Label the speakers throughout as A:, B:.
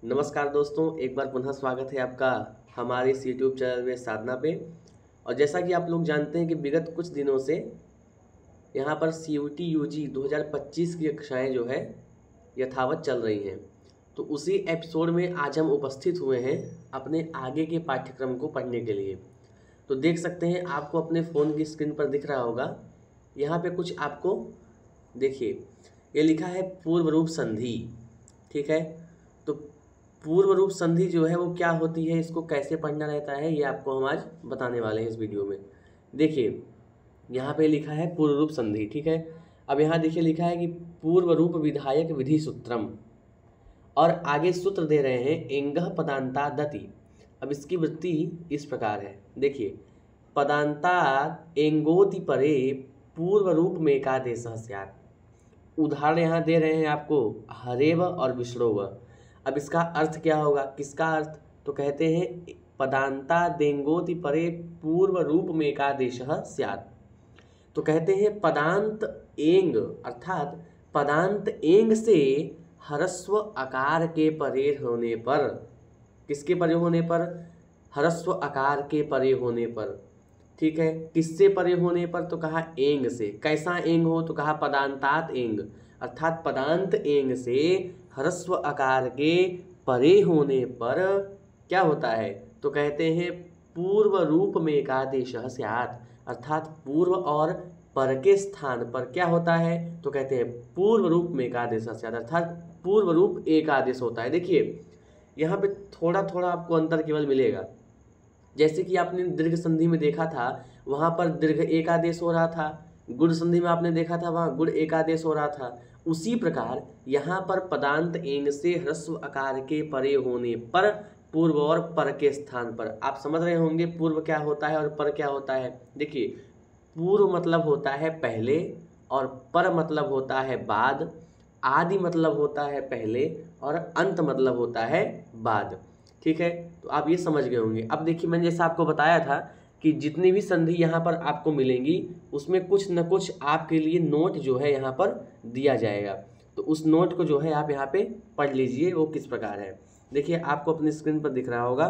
A: नमस्कार दोस्तों, एक बार पुनः स्वागत है आपका हमारे इस यूट्यूब चैनल में साधना पे। और जैसा कि आप लोग जानते हैं कि विगत कुछ दिनों से यहाँ पर CUT UG 2025 की कक्षाएं जो है यथावत चल रही हैं। तो उसी एपिसोड में आज हम उपस्थित हुए हैं अपने आगे के पाठ्यक्रम को पढ़ने के लिए। तो देख सकते हैं, आपको अपने फ़ोन की स्क्रीन पर दिख रहा होगा, यहाँ पे कुछ आपको देखिए, ये लिखा है पूर्व रूप संधि। ठीक है, तो पूर्व रूप संधि जो है वो क्या होती है, इसको कैसे पढ़ना रहता है, ये आपको हम आज बताने वाले हैं इस वीडियो में। देखिए, यहाँ पे लिखा है पूर्व रूप संधि। ठीक है, अब यहाँ देखिए लिखा है कि पूर्व रूप विधायक विधि सूत्रम, और आगे सूत्र दे रहे हैं एंगः पदांता दति। अब इसकी वृत्ति इस प्रकार है, देखिए, पदांता एंगोति परे पूर्व रूप में एकादेशः स्यात्। उदाहरण यहाँ दे रहे हैं आपको हरेव और विष्णोव। अब इसका अर्थ क्या होगा, किसका अर्थ, तो कहते हैं पदांता देंगोति परे पूर्व रूप में एकादेशः स्यात्। तो कहते हैं पदांत एंग अर्थात पदांत एंग से ह्रस्व आकार के परे होने पर, किसके परे होने पर, ह्रस्व आकार के परे होने पर। ठीक है, किससे परे होने पर, तो कहा एंग से। कैसा एंग हो, तो कहा पदांतात एंग, अर्थात पदांत एंग से ह्रस्व आकार के परे होने पर क्या होता है, तो कहते हैं पूर्व रूप में एकादेशः स्यात्, अर्थात पूर्व और पर के स्थान पर क्या होता है, तो कहते हैं पूर्व रूप में एकादेशः स्यात्, अर्थात पूर्व रूप एक आदेश होता है। देखिए, यहाँ पे थोड़ा थोड़ा आपको अंतर केवल मिलेगा। जैसे कि आपने दीर्घ संधि में देखा था, वहाँ पर दीर्घ एक आदेश हो रहा था, गुण संधि में आपने देखा था वहाँ गुण एक आदेश हो रहा था। उसी प्रकार यहाँ पर पदांत एंग से ह्रस्व आकार के परे होने पर पूर्व और पर के स्थान पर, आप समझ रहे होंगे पूर्व क्या होता है और पर क्या होता है। देखिए, पूर्व मतलब होता है पहले और पर मतलब होता है बाद, आदि मतलब होता है पहले और अंत मतलब होता है बाद। ठीक है, तो आप ये समझ गए होंगे। अब देखिए, मैंने जैसा आपको बताया था कि जितनी भी संधि यहाँ पर आपको मिलेंगी उसमें कुछ न कुछ आपके लिए नोट जो है यहाँ पर दिया जाएगा। तो उस नोट को जो है आप यहाँ पे पढ़ लीजिए, वो किस प्रकार है। देखिए, आपको अपनी स्क्रीन पर दिख रहा होगा।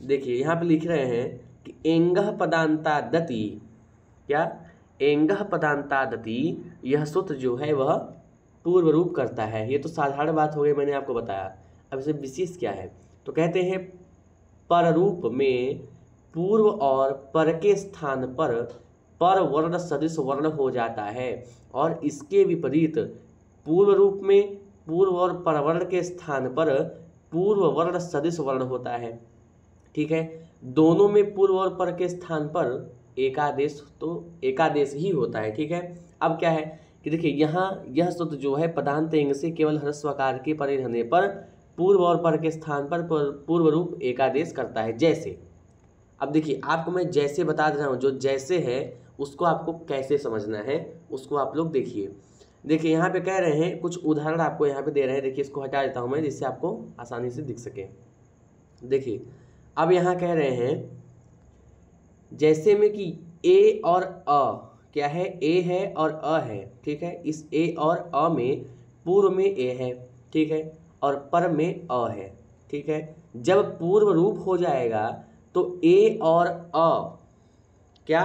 A: देखिए, यहाँ पे लिख रहे हैं कि एंगः पदांता दति, क्या, एंगः पदांता दति, यह सूत्र जो है वह पूर्व रूप करता है। ये तो साधारण बात हो गई, मैंने आपको बताया। अब इसे विशेष क्या है, तो कहते हैं पर रूप में पूर्व और पर के स्थान पर वर्ण सदृश वर्ण हो जाता है, और इसके विपरीत पूर्व रूप में पूर्व और परवर्ण के स्थान पर पूर्व वर्ण सदृश वर्ण होता है। ठीक है, दोनों में पूर्व और पर के स्थान पर एकादेश, तो एकादेश ही होता है। ठीक है, अब क्या है कि देखिए, यहाँ यह सूत्र जो है पदांत एंग से केवल ह्रस्व आकार के परे रहने पर पूर्व और पर के स्थान पर पूर्व रूप एकादेश करता है। जैसे, अब देखिए, आपको मैं जैसे बता दे रहा हूँ, जो जैसे है उसको आपको कैसे समझना है उसको आप लोग देखिए। देखिए, यहाँ पे कह रहे हैं, कुछ उदाहरण आपको यहाँ पे दे रहे हैं। देखिए, इसको हटा देता हूँ मैं जिससे आपको आसानी से दिख सके। देखिए, अब यहाँ कह रहे हैं जैसे में कि ए और अ क्या है, ए है और अ है। ठीक है, इस ए और अ में पूर्व में ए है, ठीक है, और पर में अ है। ठीक है, जब पूर्व रूप हो जाएगा तो ए और अ, क्या,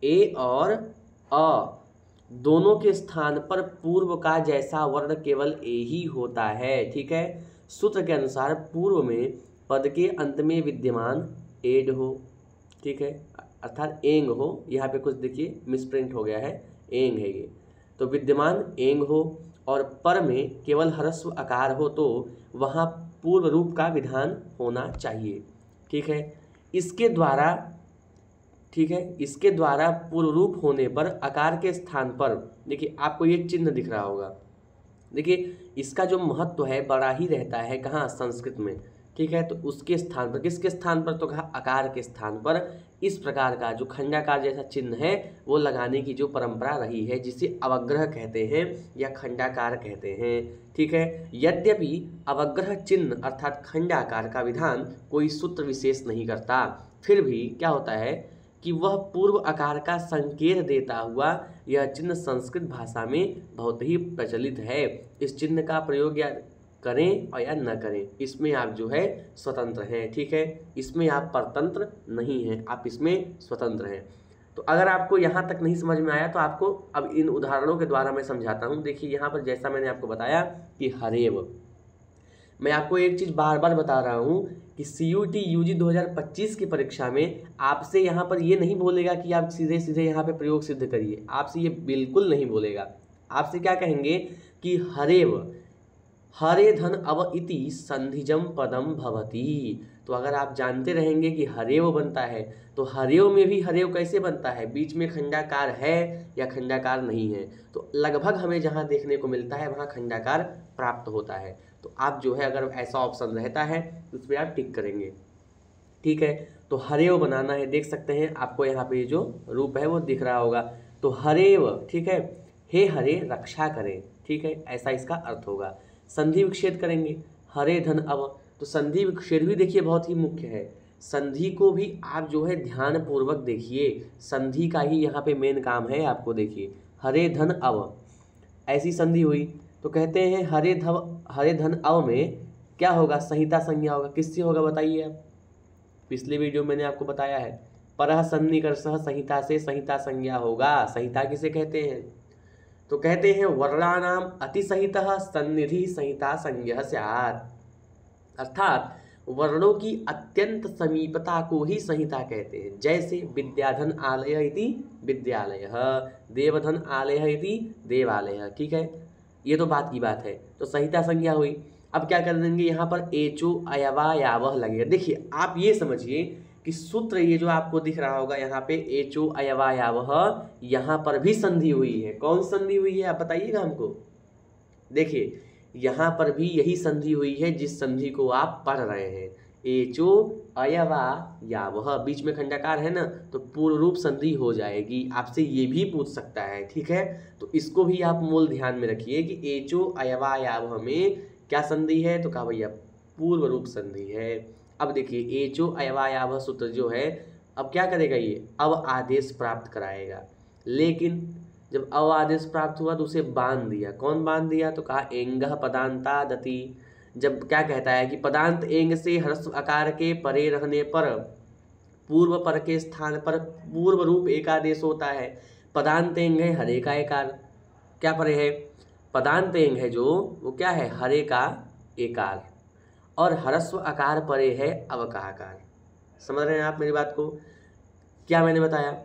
A: ए और अ दोनों के स्थान पर पूर्व का जैसा वर्ण केवल ए ही होता है। ठीक है, सूत्र के अनुसार पूर्व में पद के अंत में विद्यमान एड हो, ठीक है, अर्थात एंग हो। यहाँ पे कुछ देखिए मिसप्रिंट हो गया है, एंग है ये, तो विद्यमान एंग हो, और पर में केवल ह्रस्व आकार हो तो वहाँ पूर्व रूप का विधान होना चाहिए। ठीक है, इसके द्वारा, ठीक है, इसके द्वारा पूर्व रूप होने पर आकार के स्थान पर, देखिए आपको ये चिन्ह दिख रहा होगा। देखिए, इसका जो महत्व है बड़ा ही रहता है, कहाँ, संस्कृत में। ठीक है, तो उसके स्थान पर, किसके स्थान पर, तो कहा आकार के स्थान पर इस प्रकार का जो खंडाकार जैसा चिन्ह है वो लगाने की जो परंपरा रही है, जिसे अवग्रह कहते हैं या खंडाकार कहते हैं। ठीक है, यद्यपि अवग्रह चिन्ह अर्थात खंडाकार का विधान कोई सूत्र विशेष नहीं करता, फिर भी क्या होता है कि वह पूर्व आकार का संकेत देता हुआ यह चिन्ह संस्कृत भाषा में बहुत ही प्रचलित है। इस चिन्ह का प्रयोग या करें और या न करें, इसमें आप जो है स्वतंत्र हैं। ठीक है, इसमें आप परतंत्र नहीं हैं, आप इसमें स्वतंत्र हैं। तो अगर आपको यहाँ तक नहीं समझ में आया तो आपको अब इन उदाहरणों के द्वारा मैं समझाता हूँ। देखिए यहाँ पर जैसा मैंने आपको बताया कि हरेव, मैं आपको एक चीज़ बार बार बता रहा हूँ कि CUT UG 2025 की परीक्षा में आपसे यहाँ पर ये नहीं बोलेगा कि आप सीधे सीधे यहाँ पे प्रयोग सिद्ध करिए, आपसे ये बिल्कुल नहीं बोलेगा। आपसे क्या कहेंगे कि हरेव, हरे धन अव इति संधिजम पदम भवति। तो अगर आप जानते रहेंगे कि हरेव बनता है तो हरेव में भी हरेव कैसे बनता है, बीच में खंडाकार है या खंडाकार नहीं है। तो लगभग हमें जहाँ देखने को मिलता है वहाँ खंडाकार प्राप्त होता है। तो आप जो है अगर ऐसा ऑप्शन रहता है तो उस पर आप टिक करेंगे। ठीक है, तो हरेव बनाना है, देख सकते हैं आपको यहाँ पे जो रूप है वो दिख रहा होगा। तो हरेव, ठीक है, हे हरे रक्षा करें, ठीक है, ऐसा इसका अर्थ होगा। संधि विच्छेद करेंगे, हरे धन अव, तो संधि विच्छेद भी देखिए बहुत ही मुख्य है। संधि को भी आप जो है ध्यान पूर्वक देखिए, संधि का ही यहाँ पे मेन काम है। आपको देखिए हरे धन अव, ऐसी संधि हुई तो कहते हैं हरे धन अव में क्या होगा, संहिता संज्ञा होगा। किससे होगा बताइए आप, पिछले वीडियो मैंने आपको बताया है, परः सन्निकर्षः संहिता से संहिता संज्ञा होगा। संहिता किसे कहते हैं, तो कहते हैं वर्णानाम अतिसहितः सन्निधि संहिता संज्ञः स्यात्, अर्थात वर्णों की अत्यंत समीपता को ही संहिता कहते हैं। जैसे विद्याधन आलय इति विद्यालयः, देवधन आलय इति देवालयः। ठीक है, ये तो बात की बात है, तो संहिता संज्ञा हुई। अब क्या कर देंगे, यहाँ पर एचो अयवा यावह लगेगा। देखिए आप ये समझिए कि सूत्र ये जो आपको दिख रहा होगा यहाँ पे एचो अयवा यावह, यहाँ पर भी संधि हुई है। कौन संधि हुई है आप बताइएगा हमको। देखिए यहाँ पर भी यही संधि हुई है जिस संधि को आप पढ़ रहे हैं, एचो अयवा यावह, बीच में खंडाकार है ना, तो पूर्ण रूप संधि हो जाएगी। आपसे ये भी पूछ सकता है, ठीक है, तो इसको भी आप मूल ध्यान में रखिए कि एचो अयवा यावह में क्या संधि है, तो कहा भैया पूर्व रूप संधि है। अब देखिए एचो अयवा यावह सूत्र जो है, अब क्या करेगा ये, अब आदेश प्राप्त कराएगा। लेकिन जब अव आदेश प्राप्त हुआ तो उसे बांध दिया। कौन बांध दिया, तो कहा एंगः पदांता दति। जब क्या कहता है कि पदांत एंग से ह्रस्व आकार के परे रहने पर पूर्व पर के स्थान पर पूर्व रूप एकादेश होता है। पदांत एंग है हरे का एकार, क्या परे है, पदांत एंग है जो वो क्या है, हरे का एकार, और ह्रस्व आकार परे है अव का आकार। समझ रहे हैं आप मेरी बात को, क्या मैंने बताया।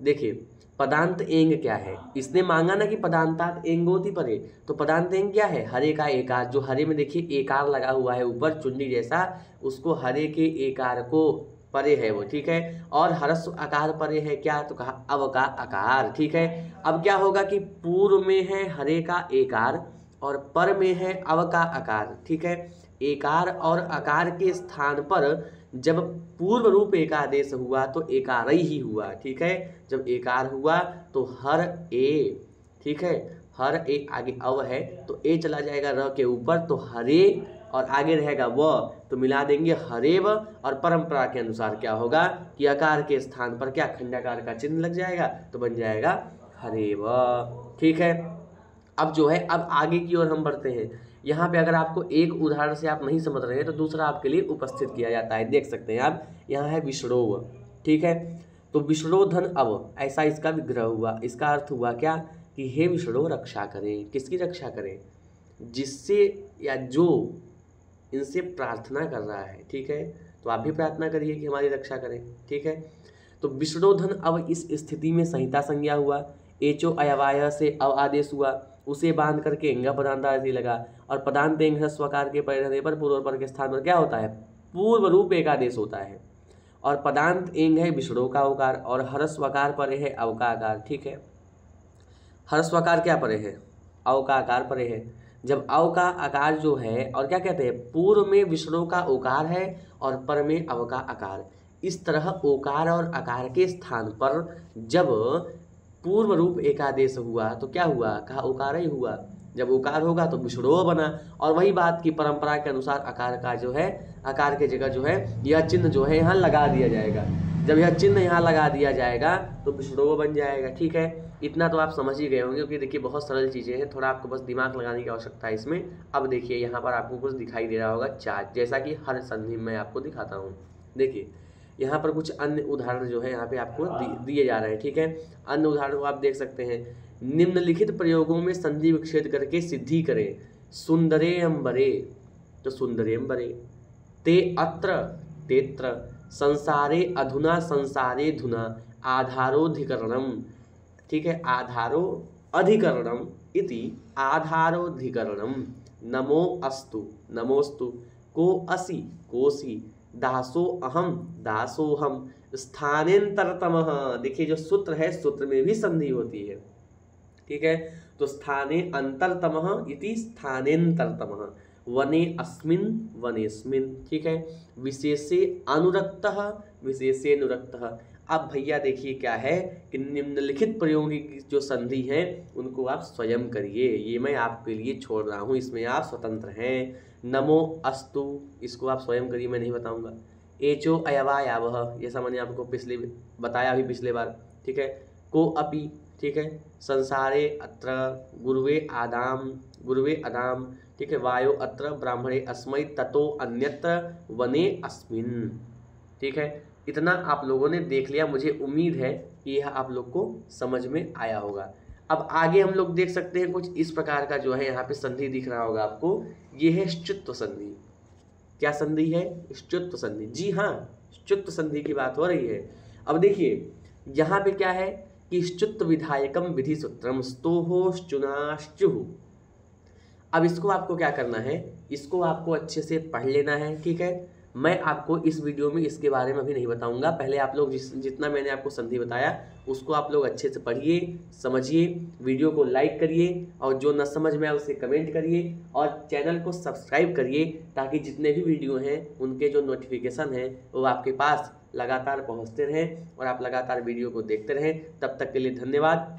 A: देखिए पदांत एंग क्या है, इसने मांगा ना कि पदांतात एंगोति परे, तो पदांत एंग क्या है, हरे का एकार। जो हरे में देखिए एकार लगा हुआ है ऊपर चुंडी जैसा, उसको हरे के एकार को परे है वो, ठीक है। और ह्रस्व आकार परे है क्या, तो कहा अव का आकार, ठीक है। अब क्या होगा कि पूर्व में है हरे का एकार और पर में है अव का आकार, ठीक है। एकार और आकार के स्थान पर जब पूर्व रूप एकादेश हुआ तो एकार ही हुआ, ठीक है। जब एकार हुआ तो हर ए, ठीक है, हर ए आगे अव है तो ए चला जाएगा र के ऊपर, तो हरे और आगे रहेगा व, तो मिला देंगे हरेव। और परंपरा के अनुसार क्या होगा कि आकार के स्थान पर क्या खंडाकार का चिन्ह लग जाएगा, तो बन जाएगा हरेव, ठीक है। अब जो है अब आगे की ओर हम बढ़ते हैं। यहाँ पे अगर आपको एक उदाहरण से आप नहीं समझ रहे हैं तो दूसरा आपके लिए उपस्थित किया जाता है, देख सकते हैं आप। यहाँ है विष्णोव, ठीक है, तो विष्णो धन अव, ऐसा इसका विग्रह हुआ। इसका अर्थ हुआ क्या कि हे विष्णु रक्षा करें। किसकी रक्षा करें, जिससे या जो इनसे प्रार्थना कर रहा है, ठीक है। तो आप भी प्रार्थना करिए कि हमारी रक्षा करें, ठीक है। तो विष्णु धन अव इस स्थिति में संहिता संज्ञा हुआ। एचो अयवाय से अव आदेश हुआ, उसे बांध करके एंगा पदांत आदि लगा। और पदांत एंग स्वकार के परे रहने पर पूर्व पर के स्थान पर क्या होता है, पूर्व रूप एकादेश होता है। और पदांत एंग है विष्णु का उकार और ह्रस्वकार परे है अव का आकार, ठीक है। ह्रस्वकार क्या परे है, अव का आकार परे है। जब अव का आकार जो है, और क्या कहते हैं, पूर्व में विष्णु का ओकार है और पर में अव का आकार। इस तरह ओकार और आकार के स्थान पर जब पूर्व रूप एकादेश हुआ तो क्या हुआ, कहा ओकार ही हुआ। जब ओकार होगा तो विष्णु बना। और वही बात की परंपरा के अनुसार आकार का जो है, आकार के जगह जो है यह चिन्ह जो है यहाँ लगा दिया जाएगा। जब यह चिन्ह यहाँ लगा दिया जाएगा तो विष्णुव बन जाएगा। ठीक है, इतना तो आप समझ ही गए होंगे क्योंकि देखिए बहुत सरल चीज़ें हैं, थोड़ा आपको बस दिमाग लगाने की आवश्यकता है इसमें। अब देखिए यहाँ पर आपको कुछ दिखाई दे रहा होगा चार्ट, जैसा कि हर संधि में आपको दिखाता हूँ। देखिए यहाँ पर कुछ अन्य उदाहरण जो है यहाँ पे आपको दिए जा रहे हैं। ठीक है, अन्य उदाहरण को आप देख सकते हैं। निम्नलिखित प्रयोगों में संधि विच्छेद करके सिद्धि करें। सुंदरे अंबरे, तो सुंदरे अंबरे। ते अत्र, तेत्र। संसारे अधुना, संसारे धुना। आधारोधिकरणम, ठीक है, आधारो अधिकरणम इति आधारोधिकरणम। नमो अस्तु, नमोस्तु। को असि, कोसि। दासो अहम, दासोहम। स्थानेन्तरतमः, देखिए जो सूत्र है, सूत्र में भी संधि होती है। ठीक है, तो स्थाने अंतरतमः इति स्थानेन्तरतमः। वने अस्मिन्, वनेस्मिन्। ठीक है, विशेषे अनुरक्तः, विशेषेनुरक्तः। अब भैया देखिए क्या है कि निम्नलिखित प्रयोगों की जो संधि है उनको आप स्वयं करिए, ये मैं आपके लिए छोड़ रहा हूँ, इसमें आप स्वतंत्र हैं। नमो अस्तु, इसको आप स्वयं करिए, मैं नहीं बताऊंगा। एचो अयवायावः, जैसा मैंने आपको पिछले बताया अभी पिछले बार। ठीक है, को अपि। ठीक है, संसारे अत्र। गुरुवे आदाम, गुरुवे अदाम। ठीक है, वायो अत्र। ब्राह्मणे अस्मै। ततो अन्यत्र। वने अस्मिन्। ठीक है, इतना आप लोगों ने देख लिया, मुझे उम्मीद है कि यह आप लोग को समझ में आया होगा। अब आगे हम लोग देख सकते हैं कुछ इस प्रकार का जो है यहाँ पे संधि दिख रहा होगा आपको, ये है श्चुत्व संधि। क्या संधि है? श्चुत्व संधि। जी हाँ, श्चुत्व संधि की बात हो रही है। अब देखिए यहाँ पे क्या है कि श्चुत्व विधायकम विधि सूत्रम स्तोहोश्चुनाश्चुः। अब इसको आपको क्या करना है, इसको आपको अच्छे से पढ़ लेना है। ठीक है, मैं आपको इस वीडियो में इसके बारे में अभी नहीं बताऊंगा, पहले आप लोग जितना मैंने आपको संधि बताया उसको आप लोग अच्छे से पढ़िए, समझिए, वीडियो को लाइक करिए और जो न समझ में आए उसे कमेंट करिए और चैनल को सब्सक्राइब करिए ताकि जितने भी वीडियो हैं उनके जो नोटिफिकेशन हैं वो आपके पास लगातार पहुँचते रहें और आप लगातार वीडियो को देखते रहें। तब तक के लिए धन्यवाद।